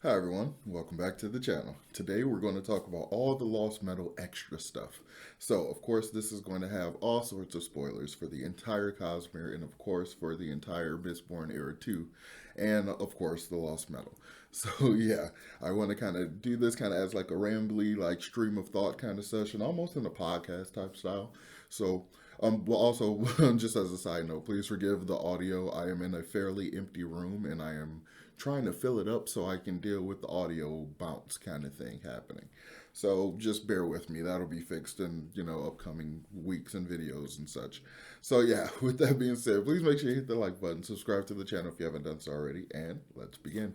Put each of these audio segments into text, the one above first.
Hi everyone, welcome back to the channel. Today we're going to talk about all the Lost Metal extra stuff. So of course this is going to have all sorts of spoilers for the entire Cosmere and of course for the entire Mistborn era too, and of course the Lost Metal. So yeah, I want to kind of do this kind of as like a rambly like stream of thought kind of session, almost in a podcast type style. So well, also, just as a side note, please forgive the audio. I am in a fairly empty room and I am trying to fill it up so I can deal with the audio bounce kind of thing happening. So just bear with me. That'll be fixed in, upcoming weeks and videos and such. So yeah, with that being said, please make sure you hit the like button, subscribe to the channel if you haven't done so already, and let's begin.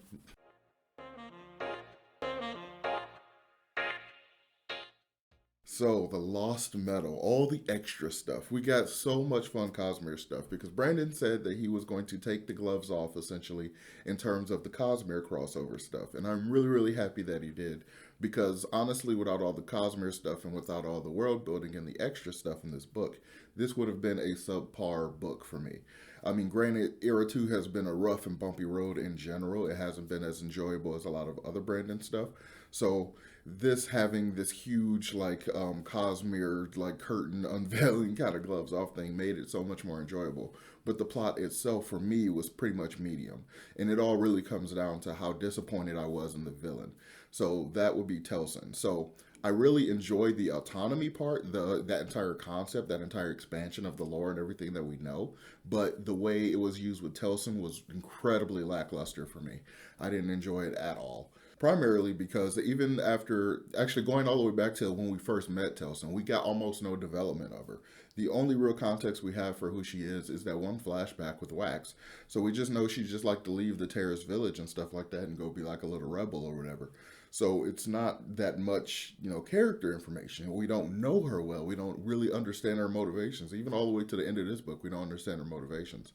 So, the Lost Metal, all the extra stuff. We got so much fun Cosmere stuff because Brandon said that he was going to take the gloves off essentially in terms of the Cosmere crossover stuff. And I'm really, really happy that he did because honestly, without all the Cosmere stuff and without all the world building and the extra stuff in this book, this would have been a subpar book for me. I mean, granted, Era 2 has been a rough and bumpy road in general. It hasn't been as enjoyable as a lot of other Brandon stuff. So, this having this huge Cosmere like curtain unveiling kind of gloves off thing made it so much more enjoyable. But the plot itself for me was pretty much medium, and it all really comes down to how disappointed I was in the villain. So that would be Telson. So I really enjoyed the autonomy part, the that entire concept, that entire expansion of the lore and everything that we know. But the way it was used with Telson was incredibly lackluster for me. I didn't enjoy it at all. Primarily because even after actually going all the way back to when we first met Telson, we got almost no development of her. The only real context we have for who she is that one flashback with Wax. So we just know she just like to leave the terrorist village and stuff like that and go be like a little rebel or whatever. So it's not that much, character information. We don't know her well. We don't really understand her motivations. Even all the way to the end of this book, we don't understand her motivations.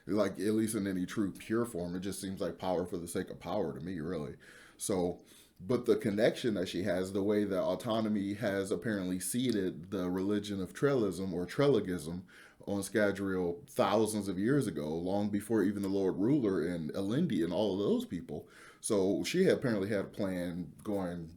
Like, at least in any true pure form, it just seems like power for the sake of power to me, really. So, but the connection that she has, the way that autonomy has apparently seeded the religion of Trellism or Trelligism on Scadrial thousands of years ago, long before even the Lord Ruler and Elendil and all of those people. So she had apparently had a plan going,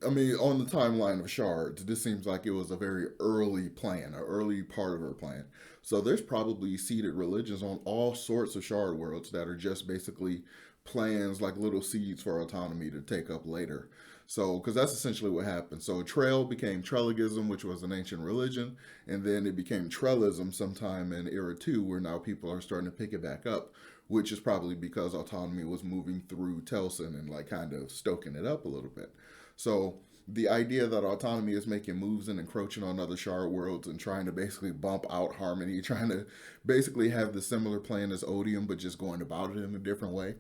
I mean, on the timeline of shards, this seems like it was a very early plan, an early part of her plan. So there's probably seeded religions on all sorts of shard worlds that are just basically plans, like little seeds for autonomy to take up later. So, because that's essentially what happened. So, Trail became Trelligism, which was an ancient religion, and then it became Trellism sometime in Era 2, where now people are starting to pick it back up, which is probably because autonomy was moving through Telson and like kind of stoking it up a little bit. So, the idea that autonomy is making moves and encroaching on other shard worlds and trying to basically bump out harmony, trying to basically have the similar plan as Odium, but just going about it in a different way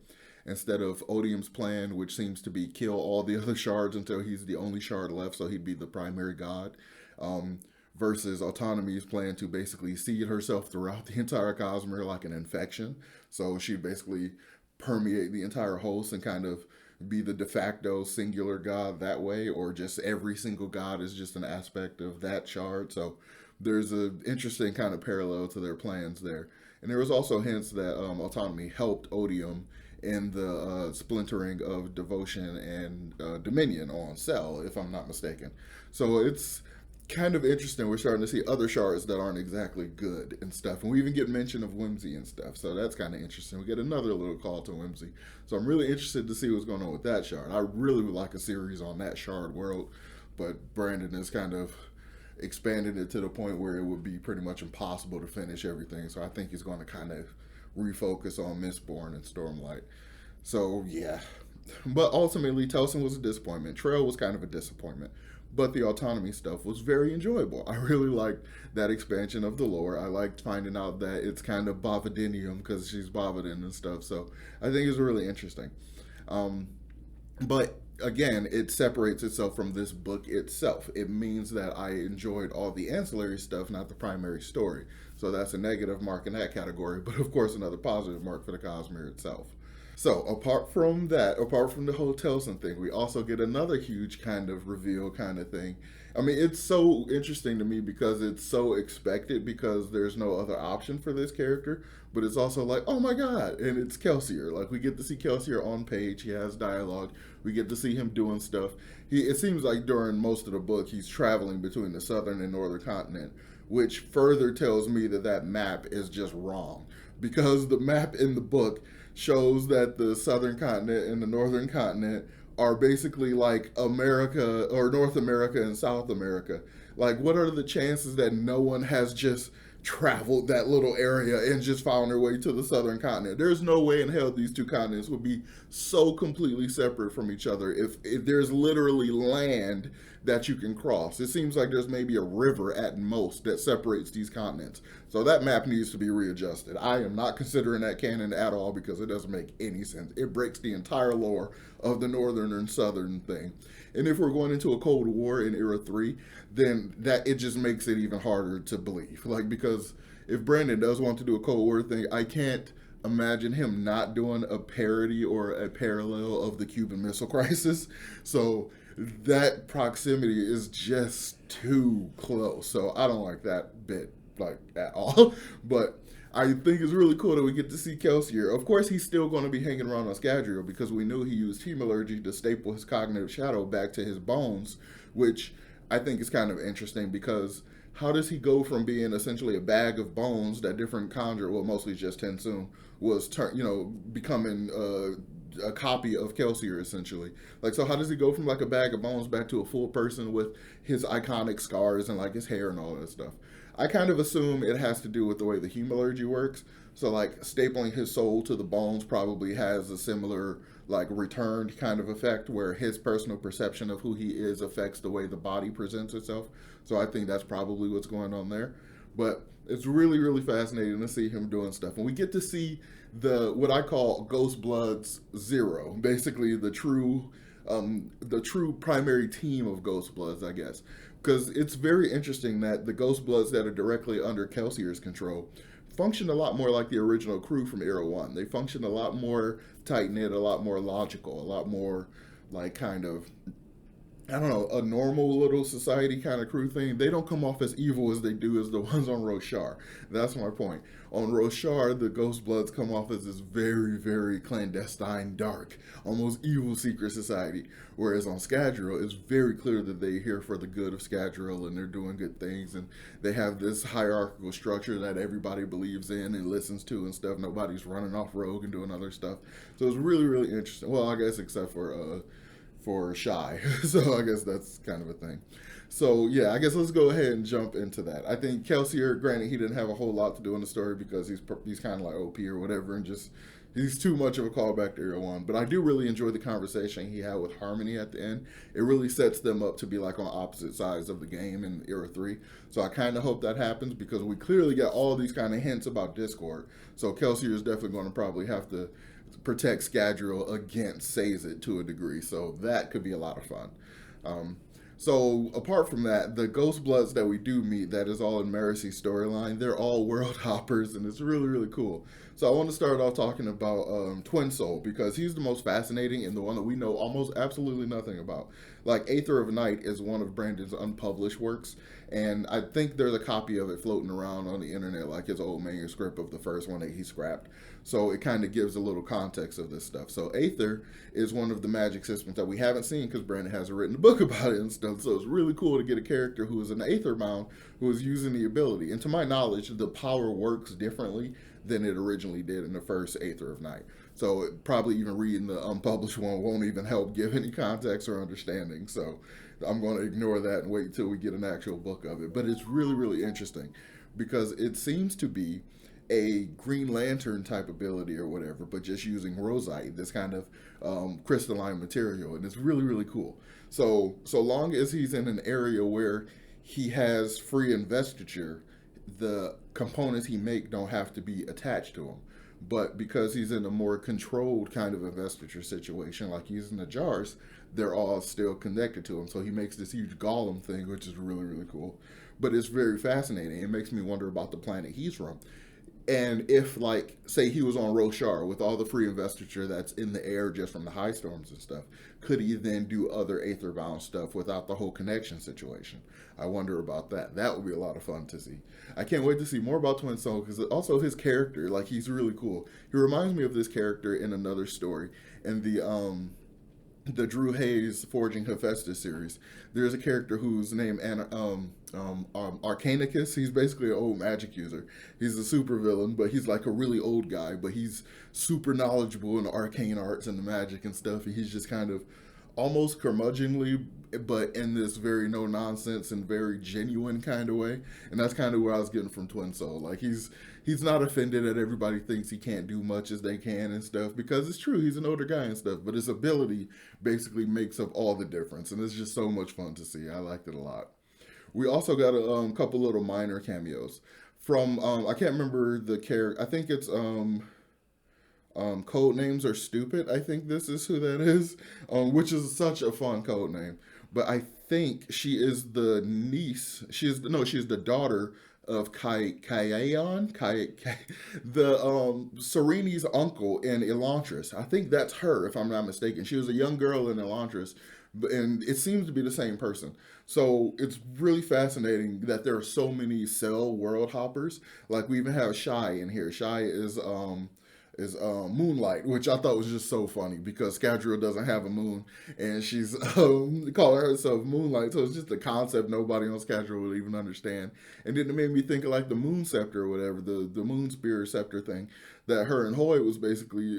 instead of Odium's plan, which seems to be kill all the other shards until he's the only shard left, so he'd be the primary god, versus Autonomy's plan to basically seed herself throughout the entire Cosmere like an infection. So she'd basically permeate the entire host and kind of be the de facto singular god that way, or just every single god is just an aspect of that shard. So there's an interesting kind of parallel to their plans there. And there was also hints that Autonomy helped Odium in the splintering of Devotion and Dominion on Cell, if I'm not mistaken. So it's kind of interesting. We're starting to see other shards that aren't exactly good and stuff. And we even get mention of Whimsy and stuff. So that's kind of interesting. We get another little call to Whimsy. So I'm really interested to see what's going on with that shard. I really would like a series on that shard world. But Brandon has kind of expanded it to the point where it would be pretty much impossible to finish everything. So I think he's going to kind of refocus on Mistborn and Stormlight. So yeah. But ultimately, Telson was a disappointment. Trail was kind of a disappointment. But the autonomy stuff was very enjoyable. I really liked that expansion of the lore. I liked finding out that it's kind of Bavadinium because she's Bavadin and stuff. So I think it's really interesting. But again, it separates itself from this book itself. It means that I enjoyed all the ancillary stuff, not the primary story. So that's a negative mark in that category, but of course, another positive mark for the Cosmere itself. So apart from the hotels and thing, we also get another huge kind of reveal kind of thing. I mean, it's so interesting to me because it's so expected because there's no other option for this character. But it's also like, oh my god, and it's Kelsier. Like we get to see Kelsier on page. He has dialogue. We get to see him doing stuff. It seems like during most of the book he's traveling between the southern and northern continent, which further tells me that that map is just wrong because the map in the book shows that the southern continent and the northern continent are basically like America or North America and South America. Like, what are the chances that no one has just traveled that little area and just found their way to the southern continent? There's no way in hell these two continents would be so completely separate from each other if there's literally land that you can cross. It seems like there's maybe a river at most that separates these continents. So that map needs to be readjusted. I am not considering that canon at all because it doesn't make any sense. It breaks the entire lore of the northern and southern thing. And if we're going into a Cold War in Era 3, then that it just makes it even harder to believe. Like, because if Brandon does want to do a Cold War thing, I can't imagine him not doing a parody or a parallel of the Cuban Missile Crisis. So that proximity is just too close. So I don't like that bit, like, at all. But I think it's really cool that we get to see Kelsier. Of course, he's still going to be hanging around on Scadrial because we knew he used hemalurgy to staple his cognitive shadow back to his bones, which I think is kind of interesting because how does he go from being essentially a bag of bones that different conjure, well, mostly just Tensoon, was becoming a copy of Kelsier essentially. Like, so how does he go from like a bag of bones back to a full person with his iconic scars and like his hair and all that stuff? I kind of assume it has to do with the way the hemalurgy works. So like stapling his soul to the bones probably has a similar like returned kind of effect where his personal perception of who he is affects the way the body presents itself. So I think that's probably what's going on there. But it's really, really fascinating to see him doing stuff. And we get to see the what I call Ghost Bloods Zero, basically the true primary team of Ghost Bloods, I guess. Because it's very interesting that the Ghost Bloods that are directly under Kelsier's control function a lot more like the original crew from Era 1. They function a lot more tight knit, a lot more logical, a lot more like kind of I don't know, a normal little society kind of crew thing. They don't come off as evil as they do as the ones on Roshar. That's my point. On Roshar, the Ghost Bloods come off as this very, very clandestine, dark, almost evil secret society. Whereas on Scadrial, it's very clear that they're here for the good of Scadrial and they're doing good things and they have this hierarchical structure that everybody believes in and listens to and stuff. Nobody's running off rogue and doing other stuff. So it's really, really interesting. Well, I guess except for Shy. So I guess that's kind of a thing. So yeah, I guess let's go ahead and jump into that. I think Kelsier, granted, he didn't have a whole lot to do in the story because he's kind of like OP or whatever, and just he's too much of a callback to Era One. But I do really enjoy the conversation he had with Harmony at the end. It really sets them up to be like on opposite sides of the game in Era Three. So I kind of hope that happens because we clearly got all these kind of hints about Discord. So Kelsier is definitely going to probably have to protect Scadrial against Sazed to a degree. So that could be a lot of fun. Um, so apart from that, the Ghost Bloods that we do meet, that is all in Maracy's storyline, they're all world hoppers, and it's really, really cool. So I want to start off talking about Twin Soul because he's the most fascinating and the one that we know almost absolutely nothing about. Like Aether of Night is one of Brandon's unpublished works, and I think there's a copy of it floating around on the internet, like his old manuscript of the first one that he scrapped. So it kind of gives a little context of this stuff. So Aether is one of the magic systems that we haven't seen because Brandon hasn't written a book about it and stuff. So it's really cool to get a character who is an Aether bound who is using the ability. And to my knowledge, the power works differently than it originally did in the first Aether of Night. So probably even reading the unpublished one won't even help give any context or understanding. So I'm going to ignore that and wait until we get an actual book of it. But it's really, really interesting because it seems to be a Green Lantern type ability or whatever, but just using rosite, this kind of crystalline material, and it's really, really cool. So long as he's in an area where he has free investiture, the components he make don't have to be attached to him. But because he's in a more controlled kind of investiture situation, like using the jars, they're all still connected to him. So he makes this huge golem thing, which is really, really cool. But it's very fascinating. It makes me wonder about the planet he's from. And if, like, say he was on Roshar with all the free investiture that's in the air just from the high storms and stuff, could he then do other Aetherbound stuff without the whole connection situation? I wonder about that. That would be a lot of fun to see. I can't wait to see more about Twin Soul because also his character, like, he's really cool. He reminds me of this character in another story in the Drew Hayes Forging Hephaestus series. There's a character whose name Arcanicus. He's basically an old magic user. He's a super villain, but he's like a really old guy. But he's super knowledgeable in the arcane arts and the magic and stuff. And he's just kind of almost curmudgeonly, but in this very no nonsense and very genuine kind of way. And that's kind of where I was getting from Twin Soul. Like he's not offended that everybody thinks he can't do much as they can and stuff because it's true, he's an older guy and stuff, but his ability basically makes up all the difference, and it's just so much fun to see. I liked it a lot. We also got a couple little minor cameos from I can't remember the character. I think it's code names are stupid. I think this is who that is, which is such a fun code name. But I think she is the niece. She is no, she is the daughter of Kai, the Serene's uncle in Elantris. I think that's her, if I'm not mistaken. She was a young girl in Elantris, and it seems to be the same person. So it's really fascinating that there are so many cell world hoppers. Like we even have Shy in here. Shy is Moonlight, which I thought was just so funny because Scadrial doesn't have a moon, and she's calling herself Moonlight. So it's just a concept nobody on Scadrial would even understand. And then it made me think of like the Moon Scepter or whatever, the Moon Spear Scepter thing that her and Hoy was basically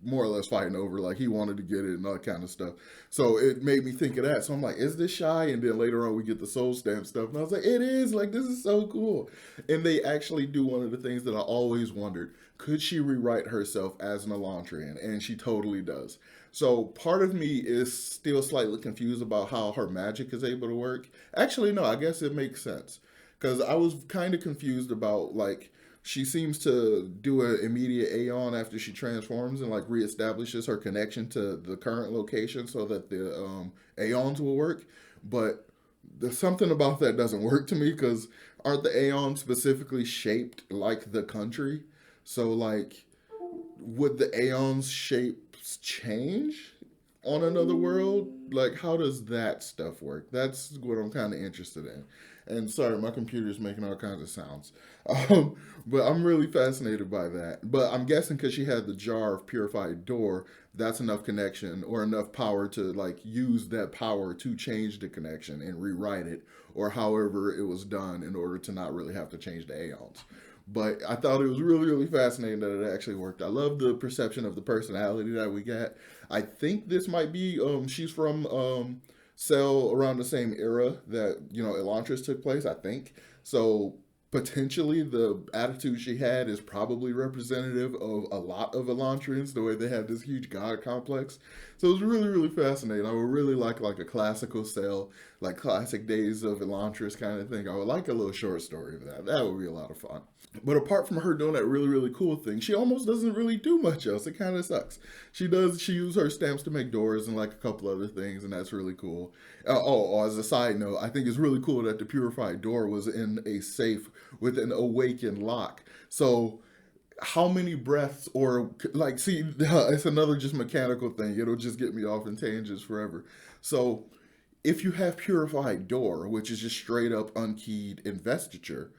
more or less fighting over. Like he wanted to get it and all that kind of stuff. So it made me think of that. So I'm like, is this Shy? And then later on we get the Soul Stamp stuff, and I was like, it is. Like this is so cool. And they actually do one of the things that I always wondered: could she rewrite herself as an Elantrian? And she totally does. So part of me is still slightly confused about how her magic is able to work. Actually, no, I guess it makes sense because I was kind of confused about like she seems to do an immediate Aeon after she transforms and like reestablishes her connection to the current location so that the Aeons will work. But there's something about that doesn't work to me because aren't the Aeons specifically shaped like the country? So like, would the Aeon's shapes change on another world? Like, how does that stuff work? That's what I'm kind of interested in. And sorry, my computer's making all kinds of sounds. Um, but I'm really fascinated by that. But I'm guessing because she had the jar of purified door, that's enough connection or enough power to like use that power to change the connection and rewrite it, or however it was done in order to not really have to change the Aeons. But I thought it was really, really fascinating that it actually worked. I love the perception of the personality that we got. I think this might be she's from Cell around the same era that Elantris took place. I think so. Potentially, the attitude she had is probably representative of a lot of Elantrians. The way they have this huge god complex, so it was really, really fascinating. I would really like a classical Cell, like classic days of Elantris kind of thing. I would like a little short story of that. That would be a lot of fun. But apart from her doing that really, really cool thing, she almost doesn't really do much else. It kind of sucks. She uses her stamps to make doors and like a couple other things, and that's really cool. As a side note, I think it's really cool that the purified door was in a safe with an awakened lock. So how many breaths or like see it's another just mechanical thing. It'll just get me off in tangents forever. So if you have purified door, which is just straight up unkeyed investiture,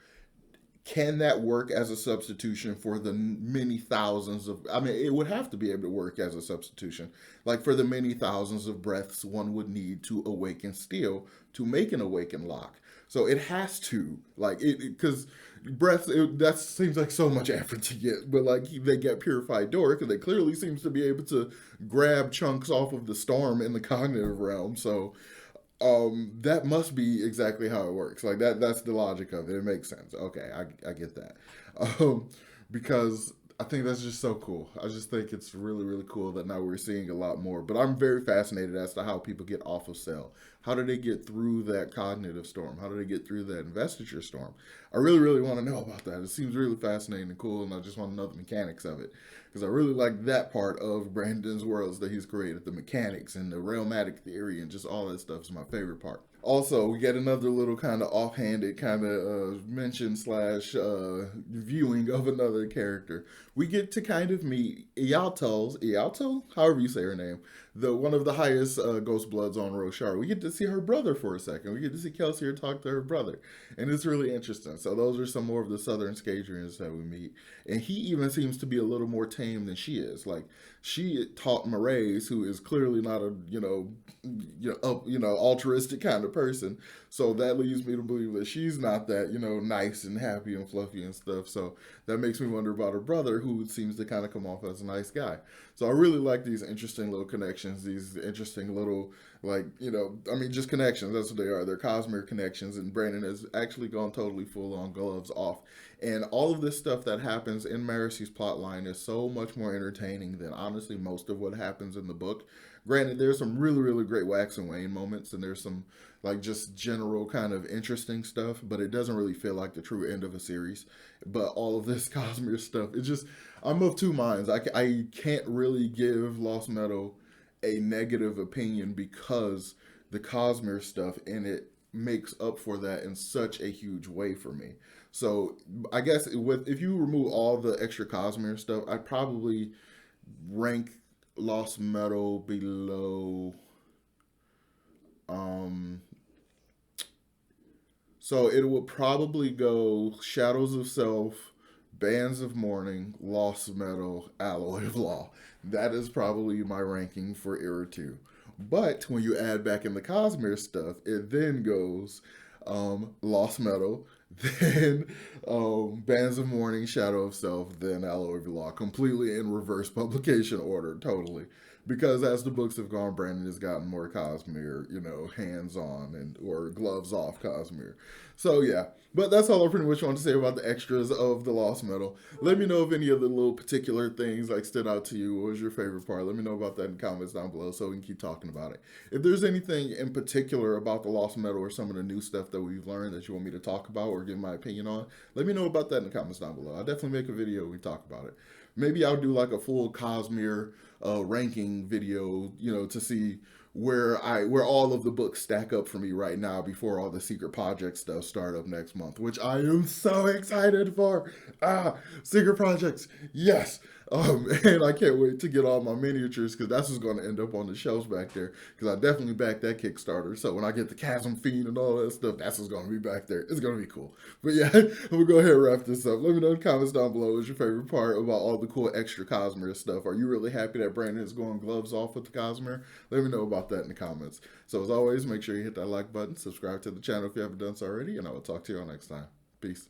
can that work as a substitution for the many thousands of, I mean, it would have to be able to work as a substitution, like for the many thousands of breaths one would need to awaken steel to make an awakened lock. So it has to, like it because breaths that seems like so much effort to get, but like they get purified door because they clearly seems to be able to grab chunks off of the storm in the cognitive realm. So that must be exactly how it works. Like that's the logic of it. It makes sense. Okay, I get that. Um, because I think that's just so cool. I just think it's really, really cool that now we're seeing a lot more. But I'm very fascinated as to how people get off of Cell. How do they get through that cognitive storm? How do they get through that investiture storm? I really, really want to know about that. It seems really fascinating and cool, and I just want to know the mechanics of it. Because I really like that part of Brandon's worlds that he's created, the mechanics and the realmatic theory and just all that stuff is my favorite part. Also, we get another little kind of offhanded kind of mention slash viewing of another character. We get to kind of meet Ialto, however you say her name, the one of the highest Ghost Bloods on Roshar. We get to see her brother for a second. We get to see Kelsier talk to her brother, and it's really interesting. So those are some more of the Southern Skadrians that we meet, and he even seems to be a little more tame than she is. Like she taught Maraise, who is clearly not a altruistic kind of person. So that leads me to believe that she's not that nice and happy and fluffy and stuff. So that makes me wonder about her brother, who seems to kind of come off as a nice guy. So I really like these interesting little connections, these interesting little just connections. That's what they are. They're Cosmere connections, and Brandon has actually gone totally full on gloves off. And all of this stuff that happens in Marcy's plotline is so much more entertaining than honestly most of what happens in the book. Granted, there's some really, really great Wax and Wayne moments, and there's some like just general kind of interesting stuff, but it doesn't really feel like the true end of a series. But all of this Cosmere stuff, it's just, I'm of two minds. I can't really give Lost Meadow a negative opinion because the Cosmere stuff in it makes up for that in such a huge way for me. So I guess if you remove all the extra Cosmere stuff, I'd probably rank Lost Metal below. Um, so it would probably go Shadows of Self, Bands of Mourning, Lost Metal, Alloy of Law. That is probably my ranking for Era 2. But when you add back in the Cosmere stuff, it then goes Lost Metal, then Bands of Mourning, Shadow of Self, then Alloy of Law, completely in reverse publication order, totally. Because as the books have gone, Brandon has gotten more Cosmere, hands on and or gloves off Cosmere. So yeah, but that's all I pretty much want to say about the extras of the Lost Metal. Let me know if any of the little particular things like stood out to you. What was your favorite part? Let me know about that in the comments down below so we can keep talking about it. If there's anything in particular about the Lost Metal or some of the new stuff that we've learned that you want me to talk about or give my opinion on, let me know about that in the comments down below. I'll definitely make a video we talk about it. Maybe I'll do like a full Cosmere ranking video, to see where all of the books stack up for me right now before all the secret project stuff start up next month, which I am so excited for. Secret projects, yes. And I can't wait to get all my miniatures because that's what's going to end up on the shelves back there. Because I definitely backed that Kickstarter. So when I get the Chasm Fiend and all that stuff, that's what's going to be back there. It's going to be cool. But yeah, I'm going to go ahead and wrap this up. Let me know in the comments down below what's your favorite part about all the cool extra Cosmere stuff. Are you really happy that Brandon is going gloves off with the Cosmere? Let me know about that in the comments. So as always, make sure you hit that like button, subscribe to the channel if you haven't done so already, and I will talk to you all next time. Peace.